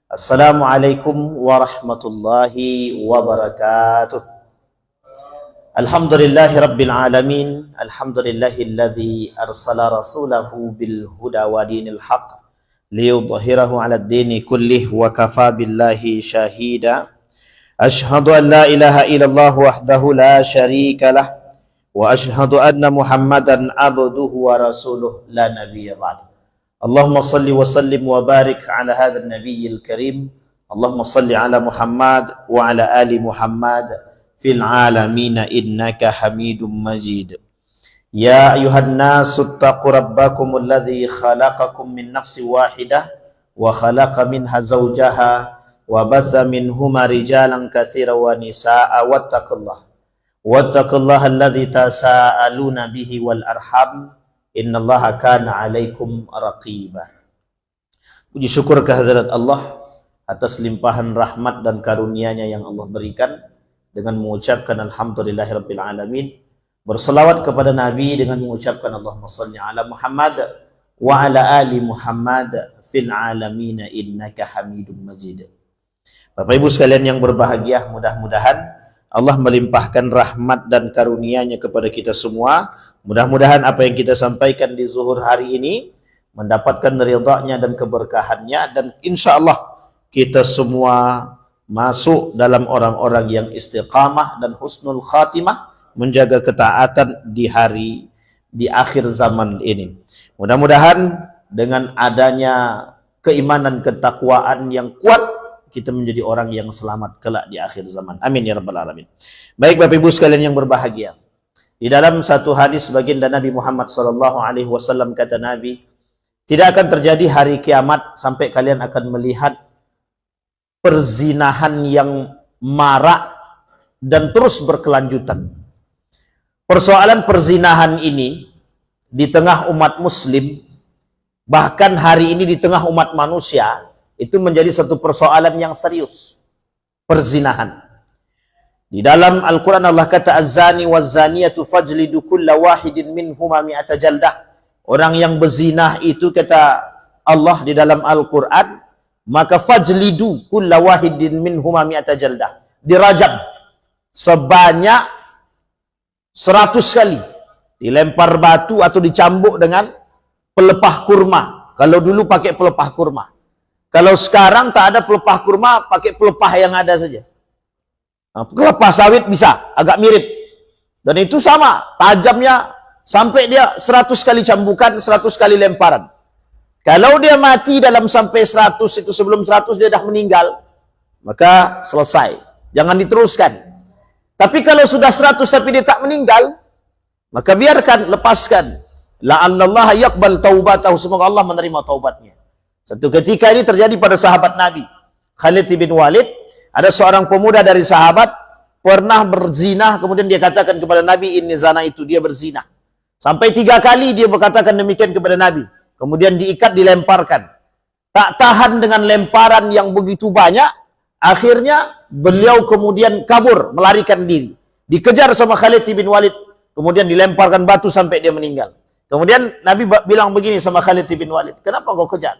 Assalamualaikum warahmatullahi wabarakatuh. Alhamdulillahi rabbil alamin. Alhamdulillahilladzi arsala rasulahu bil huda wa dinil haq liyudhhirahu 'alad dini kullih wa kafa billahi syahida. Ashhadu an la ilaha illallah wahdahu la syarika lah wa ashhadu anna Muhammadan abduhu wa rasuluh la nabiyya ba'd. Allahumma salli wa sallim wa barik ala hadzal nabiyil karim. Allahumma salli ala Muhammad wa ala ali Muhammad fil alamin innaka Hamidum Majid. Ya ayuhan nasu taqu rabbakumul ladzi khalaqakum min nafsin wahidah wa khalaqa minha zawjaha wa batha minhuma rijalan katsiran wa nisaa wattaqullaha alladzi tasaaluna bihi wal arham innallaha kana 'alaikum raqiba. Puji syukur kehadirat Allah atas limpahan rahmat dan karunia-Nya yang Allah berikan dengan mengucapkan alhamdulillahirabbil alamin. Berselawat kepada Nabi dengan mengucapkan Allahumma shalli ala Muhammad wa ala ali Muhammad fil alamin innaka Hamidum Majid. Bapak Ibu sekalian yang berbahagia, mudah-mudahan Allah melimpahkan rahmat dan karunia-Nya kepada kita semua. Mudah-mudahan apa yang kita sampaikan di zuhur hari ini mendapatkan ridha-Nya dan keberkahannya, dan insya Allah kita semua masuk dalam orang-orang yang istiqamah dan husnul khatimah, menjaga ketaatan di akhir zaman ini. Mudah-mudahan dengan adanya keimanan ketakwaan yang kuat, kita menjadi orang yang selamat kelak di akhir zaman. Amin ya rabbal alamin. Baik Bapak Ibu sekalian yang berbahagia, di dalam satu hadis baginda Nabi Muhammad SAW kata Nabi, tidak akan terjadi hari kiamat sampai kalian akan melihat perzinahan yang marak dan terus berkelanjutan. Persoalan perzinahan ini di tengah umat muslim, bahkan hari ini di tengah umat manusia, itu menjadi satu persoalan yang serius. Perzinahan. Di dalam Al-Quran Allah kata, az-zani waz-zaniyatu fajlidu kulla wahidin minhuma mi'ata jaldah. Orang yang berzinah itu, kata Allah di dalam Al-Quran, maka fajlidu kulla wahidin minhuma mi'ata jaldah. Dirajam sebanyak 100 kali. Dilempar batu atau dicambuk dengan pelepah kurma. Kalau dulu pakai pelepah kurma. Kalau sekarang tak ada pelepah kurma, pakai pelepah yang ada saja. Pelepah sawit bisa, agak mirip. Dan itu sama, tajamnya sampai dia 100 kali cambukan, 100 kali lemparan. Kalau dia mati dalam sampai 100 itu, sebelum 100 dia dah meninggal, maka selesai. Jangan diteruskan. Tapi kalau sudah 100 tapi dia tak meninggal, maka biarkan, lepaskan. La'annallaha yaqbal taubatahu, semoga Allah menerima taubatnya. Satu ketika ini terjadi pada sahabat Nabi, Khalid bin Walid. Ada seorang pemuda dari sahabat pernah berzina, kemudian dia katakan kepada Nabi, ini zina itu, dia berzina. Sampai 3 kali dia berkatakan demikian kepada Nabi. Kemudian diikat, dilemparkan. Tak tahan dengan lemparan yang begitu banyak, akhirnya beliau kemudian kabur, melarikan diri. Dikejar sama Khalid bin Walid, kemudian dilemparkan batu sampai dia meninggal. Kemudian Nabi bilang begini sama Khalid bin Walid, kenapa kau kejar?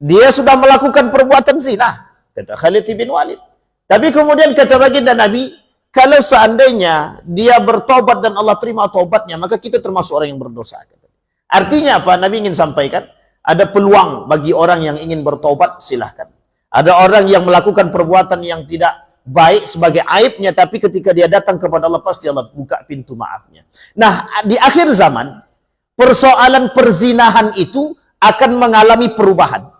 Dia sudah melakukan perbuatan zina, kata Khalid bin Walid. Tapi kemudian kata baginda Nabi, kalau seandainya dia bertobat dan Allah terima taubatnya, maka kita termasuk orang yang berdosa. Artinya apa? Nabi ingin sampaikan, ada peluang bagi orang yang ingin bertobat, silahkan. Ada orang yang melakukan perbuatan yang tidak baik sebagai aibnya, tapi ketika dia datang kepada Allah, pasti Allah buka pintu maafnya. Nah, di akhir zaman, persoalan perzinahan itu akan mengalami perubahan.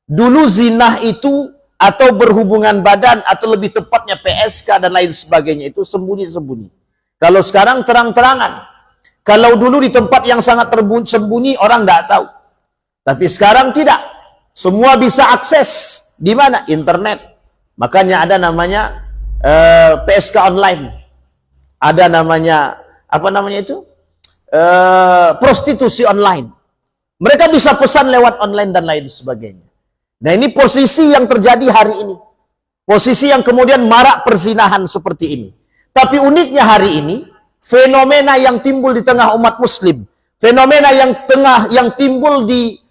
Dulu zinah itu, atau berhubungan badan, atau lebih tepatnya PSK dan lain sebagainya, itu sembunyi-sembunyi. Kalau sekarang terang-terangan. Kalau dulu di tempat yang sangat tersembunyi, orang tidak tahu. Tapi sekarang tidak. Semua bisa akses. Di mana? Internet. Makanya ada namanya PSK online. Ada namanya, apa namanya itu? Prostitusi online. Mereka bisa pesan lewat online dan lain sebagainya. Nah, ini posisi yang terjadi hari ini. Posisi yang kemudian marak perzinahan seperti ini. Tapi uniknya hari ini, fenomena yang timbul di tengah umat muslim, fenomena yang timbul di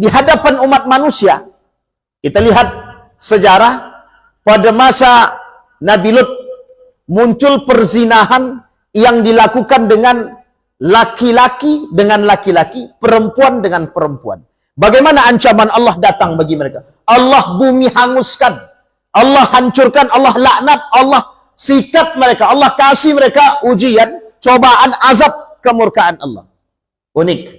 hadapan umat manusia, Kita lihat sejarah pada masa Nabi Lut muncul perzinahan yang dilakukan dengan laki-laki dengan laki-laki, perempuan dengan perempuan. Bagaimana ancaman Allah datang bagi mereka? Allah bumi hanguskan, Allah hancurkan, Allah laknat, Allah sikat mereka, Allah kasih mereka ujian, cobaan, azab, kemurkaan Allah. Unik.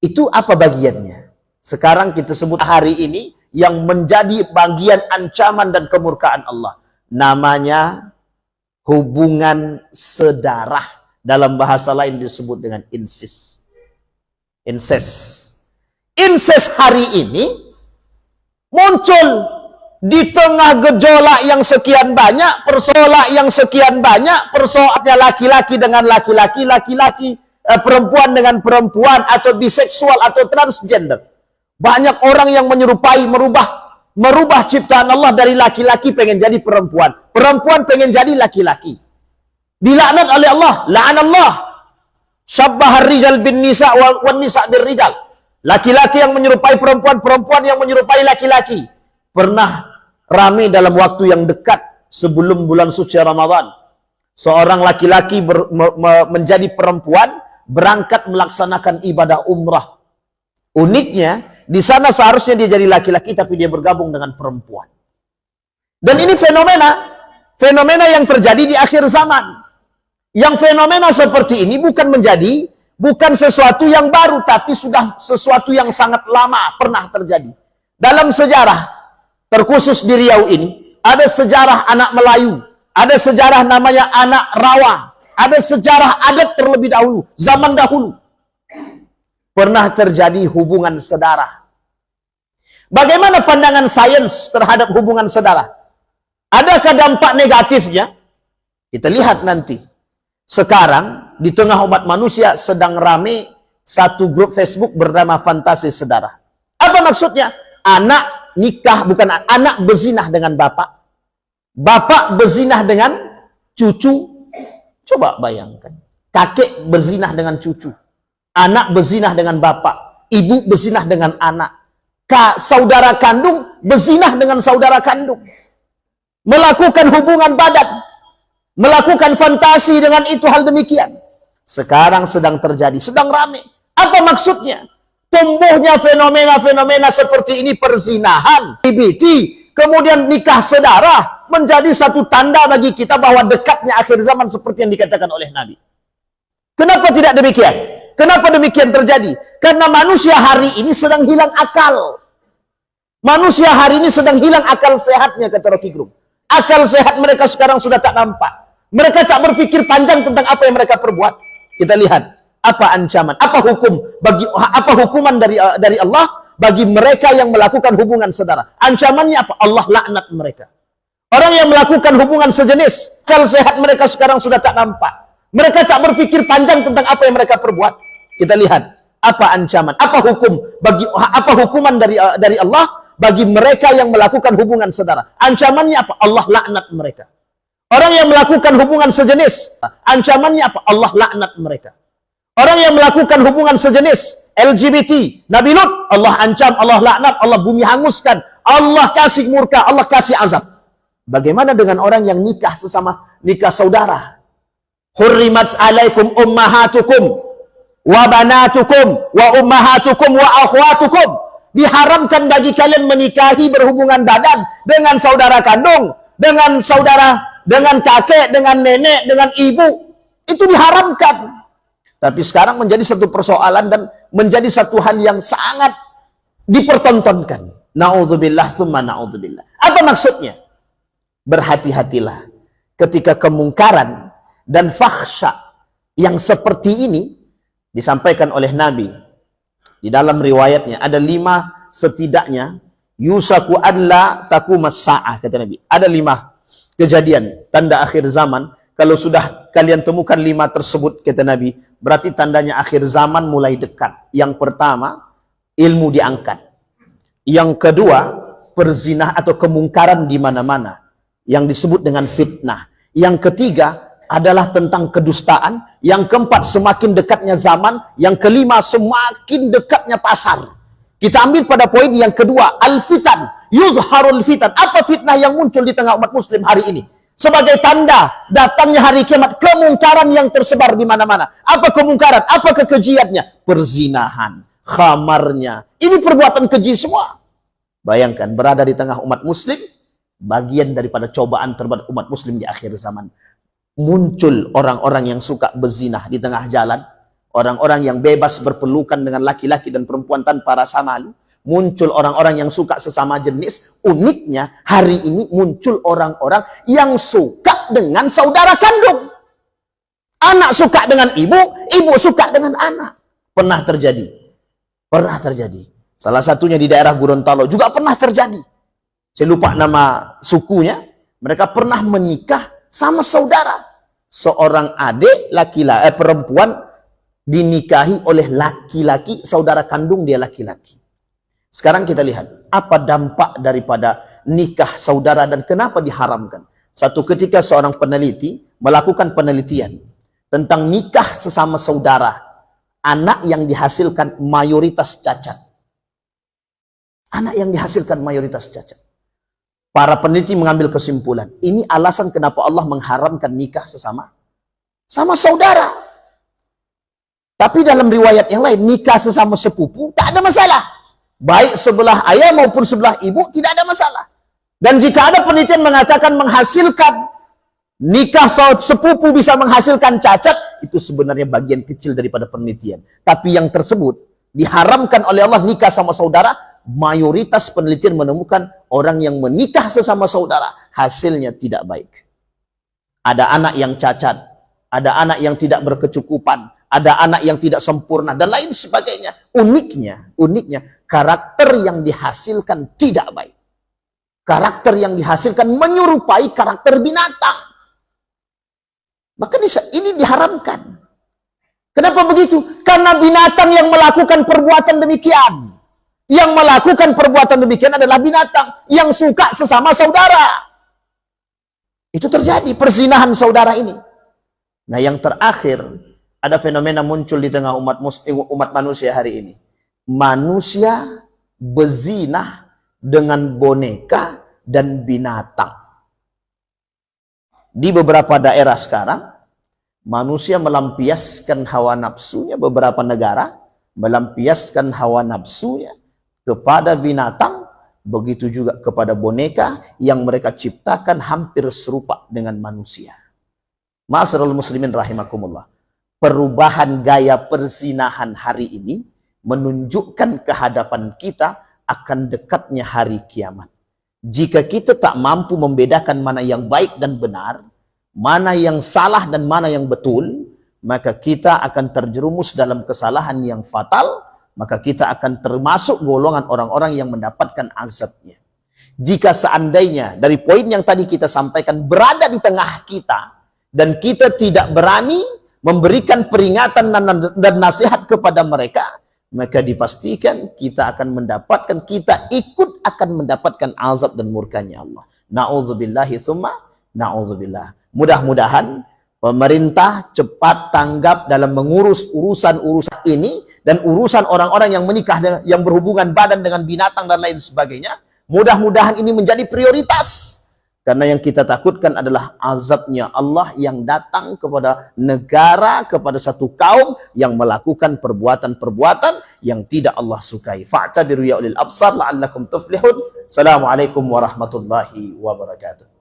Itu apa bagiannya? Sekarang kita sebut hari ini yang menjadi bagian ancaman dan kemurkaan Allah. Namanya hubungan sedarah. Dalam bahasa lain disebut dengan incest. Incest hari ini muncul di tengah gejolak yang sekian banyak, persoalan yang sekian banyak, persoalannya laki-laki dengan laki-laki, perempuan dengan perempuan, atau biseksual atau transgender. Banyak orang yang menyerupai, merubah ciptaan Allah dari laki-laki pengen jadi perempuan, perempuan pengen jadi laki-laki. Dilaknat oleh Allah, la'anallah syabbahar rijal bin nisa wan nisa bir rijal. Laki-laki yang menyerupai perempuan, perempuan yang menyerupai laki-laki. Pernah ramai dalam waktu yang dekat sebelum bulan suci Ramadan. Seorang laki-laki menjadi perempuan, berangkat melaksanakan ibadah umrah. Uniknya, di sana seharusnya dia jadi laki-laki tapi dia bergabung dengan perempuan. Dan ini fenomena yang terjadi di akhir zaman. Yang fenomena seperti ini bukan sesuatu yang baru, tapi sudah sesuatu yang sangat lama pernah terjadi. Dalam sejarah, terkhusus di Riau ini, ada sejarah anak Melayu, ada sejarah namanya anak Rawa, ada sejarah adat terlebih dahulu, zaman dahulu. Pernah terjadi hubungan sedara. Bagaimana pandangan sains terhadap hubungan sedara? Adakah dampak negatifnya? Kita lihat nanti. Sekarang, di tengah umat manusia sedang rame satu grup Facebook bernama Fantasi Sedara. Apa maksudnya? Anak nikah, bukan anak berzinah dengan bapak. Bapak berzinah dengan cucu. Coba bayangkan. Kakek berzinah dengan cucu. Anak berzinah dengan bapak. Ibu berzinah dengan anak. Saudara kandung berzinah dengan saudara kandung. Melakukan hubungan badan. Melakukan fantasi dengan itu hal demikian. Sekarang sedang terjadi, sedang rame. Apa maksudnya? Tumbuhnya fenomena-fenomena seperti ini, perzinahan, LGBT, kemudian nikah sedara, menjadi satu tanda bagi kita bahwa dekatnya akhir zaman seperti yang dikatakan oleh Nabi. Kenapa tidak demikian? Kenapa demikian terjadi? Karena manusia hari ini sedang hilang akal. Manusia hari ini sedang hilang akal sehatnya, kata Rocky Gerung. Akal sehat mereka sekarang sudah tak nampak. Mereka tak berpikir panjang tentang apa yang mereka perbuat. Kita lihat apa ancaman, apa hukuman dari Allah bagi mereka yang melakukan hubungan sedara. Ancamannya apa? Allah laknat mereka. Orang yang melakukan hubungan sejenis, akal sehat mereka sekarang sudah tak nampak. Mereka tak berpikir panjang tentang apa yang mereka perbuat. Kita lihat apa ancaman, apa hukuman dari Allah bagi mereka yang melakukan hubungan sedara. Ancamannya apa? Allah laknat mereka. Orang yang melakukan hubungan sejenis, ancamannya apa? Allah laknat mereka. Orang yang melakukan hubungan sejenis, LGBT, Nabi Lut, Allah ancam, Allah laknat, Allah bumi hanguskan, Allah kasih murka, Allah kasih azab. Bagaimana dengan orang yang nikah saudara? Hurrimat alaikum ummahatukum wa banatukum wa ummahatukum wa akhwatukum. Diharamkan bagi kalian menikahi, berhubungan badan dengan saudara kandung, dengan saudara, dengan kakek, dengan nenek, dengan ibu. Itu diharamkan. Tapi sekarang menjadi satu persoalan dan menjadi satu hal yang sangat dipertontonkan. Na'udzubillah thumma na'udzubillah. Apa maksudnya? Berhati-hatilah ketika kemungkaran dan fahsya yang seperti ini disampaikan oleh Nabi. Di dalam riwayatnya ada 5 setidaknya yusaku an la taqumas sa'ah, kata Nabi. Ada 5 kejadian tanda akhir zaman. Kalau sudah kalian temukan 5 tersebut, kata Nabi, berarti tandanya akhir zaman mulai dekat. Yang pertama, ilmu diangkat. Yang kedua, perzinah atau kemungkaran di mana-mana yang disebut dengan fitnah. Yang ketiga adalah tentang kedustaan. Yang keempat, semakin dekatnya zaman. Yang kelima, semakin dekatnya pasar. Kita ambil pada poin yang kedua, al-fitan. yuzharul fitan. Apa fitnah yang muncul di tengah umat muslim hari ini? Sebagai tanda datangnya hari kiamat, kemungkaran yang tersebar di mana-mana. Apa kemungkaran? Apa kekejiannya? Perzinahan, khamarnya. Ini perbuatan keji semua. Bayangkan berada di tengah umat muslim, bagian daripada cobaan terhadap umat muslim di akhir zaman. Muncul orang-orang yang suka berzinah di tengah jalan, orang-orang yang bebas berpelukan dengan laki-laki dan perempuan tanpa rasa malu. Muncul orang-orang yang suka sesama jenis. Uniknya hari ini muncul orang-orang yang suka dengan saudara kandung. Anak suka dengan ibu, ibu suka dengan anak. Pernah terjadi. Pernah terjadi. Salah satunya di daerah Gorontalo juga pernah terjadi. Saya lupa nama sukunya. Mereka pernah menikah sama saudara. Seorang adik laki-laki perempuan dinikahi oleh laki-laki, saudara kandung dia laki-laki. Sekarang kita lihat apa dampak daripada nikah saudara dan kenapa diharamkan. Satu ketika seorang peneliti melakukan penelitian tentang nikah sesama saudara, anak yang dihasilkan mayoritas cacat. Anak yang dihasilkan mayoritas cacat. Para peneliti mengambil kesimpulan, ini alasan kenapa Allah mengharamkan nikah sesama saudara. Tapi dalam riwayat yang lain, nikah sesama sepupu tak ada masalah. Baik sebelah ayah maupun sebelah ibu tidak ada masalah. Dan jika ada penelitian mengatakan menghasilkan nikah sepupu bisa menghasilkan cacat, itu sebenarnya bagian kecil daripada penelitian. Tapi yang tersebut diharamkan oleh Allah nikah sama saudara, mayoritas penelitian menemukan orang yang menikah sesama saudara hasilnya tidak baik. Ada anak yang cacat, ada anak yang tidak berkecukupan, ada anak yang tidak sempurna dan lain sebagainya. Uniknya karakter yang dihasilkan tidak baik. Karakter yang dihasilkan menyerupai karakter binatang. Maka ini diharamkan. Kenapa begitu? Karena binatang yang melakukan perbuatan demikian. Yang melakukan perbuatan demikian adalah binatang yang suka sesama saudara. Itu terjadi perzinahan saudara ini. Nah, yang terakhir ada fenomena muncul di tengah umat manusia hari ini. Manusia berzinah dengan boneka dan binatang. Di beberapa daerah sekarang, manusia melampiaskan hawa nafsunya, beberapa negara melampiaskan hawa nafsunya kepada binatang, begitu juga kepada boneka yang mereka ciptakan hampir serupa dengan manusia. Ma'asyiral muslimin rahimakumullah. Perubahan gaya perzinahan hari ini menunjukkan kehadapan kita akan dekatnya hari kiamat. Jika kita tak mampu membedakan mana yang baik dan benar, mana yang salah dan mana yang betul, maka kita akan terjerumus dalam kesalahan yang fatal, maka kita akan termasuk golongan orang-orang yang mendapatkan azabnya. Jika seandainya dari poin yang tadi kita sampaikan berada di tengah kita, dan kita tidak berani memberikan peringatan dan nasihat kepada mereka, maka dipastikan kita akan mendapatkan azab dan murkanya Allah. Na'udzubillahi tsumma na'udzubillah. Mudah-mudahan pemerintah cepat tanggap dalam mengurus urusan-urusan ini dan urusan orang-orang yang menikah yang berhubungan badan dengan binatang dan lain sebagainya. Mudah-mudahan ini menjadi prioritas. Karena yang kita takutkan adalah azabnya Allah yang datang kepada negara, kepada satu kaum yang melakukan perbuatan-perbuatan yang tidak Allah sukai. Fa'tabiru ya ulil absar la'allakum tuflihun. Assalamualaikum warahmatullahi wabarakatuh.